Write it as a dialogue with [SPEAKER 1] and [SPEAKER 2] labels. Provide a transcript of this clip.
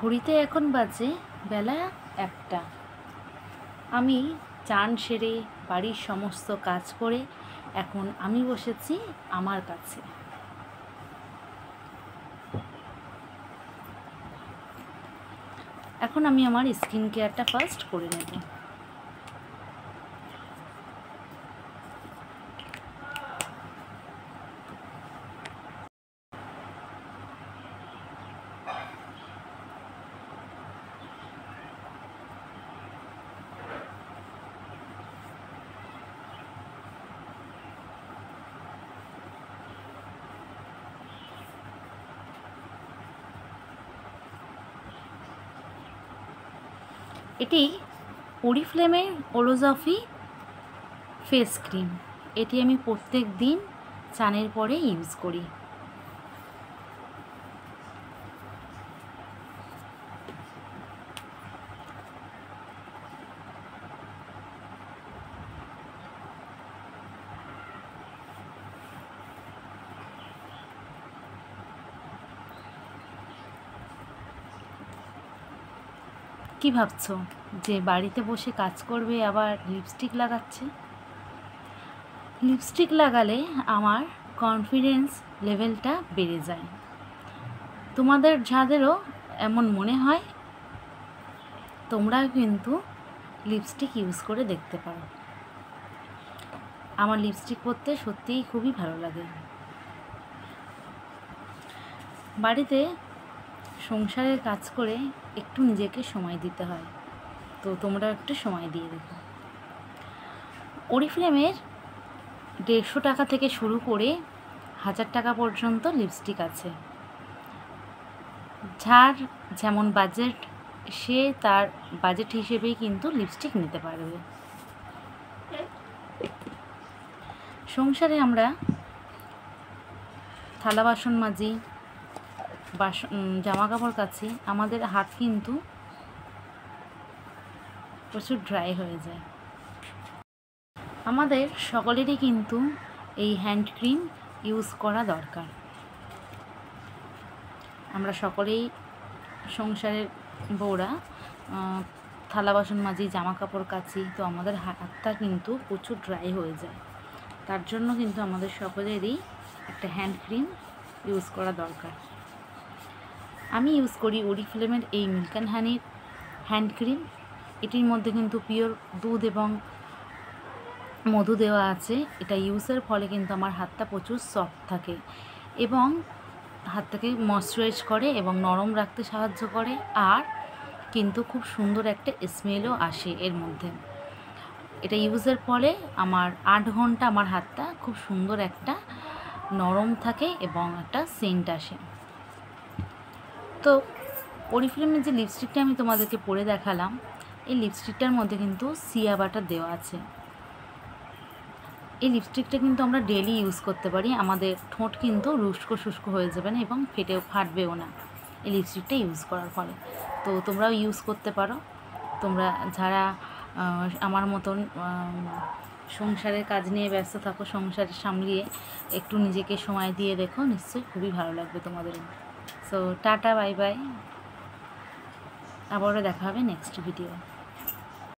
[SPEAKER 1] ঘড়িতে এখন বাজে বেলা 1টা। আমি চান সেরে বাড়ির সমস্ত কাজ করে এখন আমি বসেছি আমার কাছে। এখন আমি আমার স্কিন কেয়ারটা ফার্স্ট করে নেব। এটি অরিফ্লেমের ওরোজফি ফেস ক্রিম। এটি আমি প্রত্যেক দিন চানের পরে ইউজ করি। কি ভাবছো যে বাড়িতে বসে কাজ করবে আবার লিপস্টিক লাগাচ্ছে? লিপস্টিক লাগালে আমার কনফিডেন্স লেভেলটা বেড়ে যায়। তোমাদের যাদেরও এমন মনে হয় তোমরাও কিন্তু লিপস্টিক ইউজ করে দেখতে পারো। আমার লিপস্টিক পরতে সত্যিই খুবই ভালো লাগে। বাড়িতে সংসারের কাজ করে একটু নিজেকে সময় দিতে হয়, তো তোমরাও একটু সময় দিয়ে দেখো। অরিফ্লেমের 150 টাকা থেকে শুরু করে 1000 টাকা পর্যন্ত লিপস্টিক আছে। যার যেমন বাজেট সে তার বাজেট হিসেবেই কিন্তু লিপস্টিক নিতে পারবে। সংসারে আমরা থালা বাসন মাজি, জামা কাপড় কাচি, আমাদের হাত কিন্তু প্রচুর ড্রাই হয়ে যায়। আমাদের সকলেরই কিন্তু এই হ্যান্ড ক্রিম ইউজ করা দরকার। আমরা সকলেই সংসারের বউরা থালা বাসন মাজি, জামা কাপড় কাচি, তো আমাদের হাতটা কিন্তু প্রচুর ড্রাই হয়ে যায়। তার জন্য কিন্তু আমাদের সকলেরই একটা হ্যান্ড ক্রিম ইউজ করা দরকার। আমি ইউজ করি অরিফ্লেমের এই মিল্ক অ্যান্ড হানির হ্যান্ড ক্রিম। এটির মধ্যে কিন্তু পিওর দুধ এবং মধু দেওয়া আছে। এটা ইউজের ফলে কিন্তু আমার হাতটা প্রচুর সফট থাকে এবং হাতটাকে ময়শ্চারাইজ করে এবং নরম রাখতে সাহায্য করে, আর কিন্তু খুব সুন্দর একটা স্মেলও আসে এর মধ্যে। এটা ইউজের ফলে আমার 8 ঘন্টা আমার হাতটা খুব সুন্দর একটা নরম থাকে এবং একটা সেন্ট আসে। তো অরিফ্লেমের যে লিপস্টিকটা আমি তোমাদেরকে পরে দেখালাম, এই লিপস্টিকটার মধ্যে কিন্তু সিয়া বাটার দেওয়া আছে। এই লিপস্টিকটা কিন্তু আমরা ডেলি ইউজ করতে পারি। আমাদের ঠোঁট কিন্তু শুষ্ক হয়ে যাবে না এবং ফাটবেও না এই লিপস্টিকটা ইউজ করার ফলে। তো তোমরাও ইউজ করতে পারো। তোমরা যারা আমার মতন সংসারের কাজ নিয়ে ব্যস্ত থাকো, সংসার সামলিয়ে একটু নিজেকে সময় দিয়ে দেখো, নিশ্চয়ই খুবই ভালো লাগবে তোমাদের। সো টাটা, বাই বাই, আবারও দেখা হবে নেক্সট ভিডিও।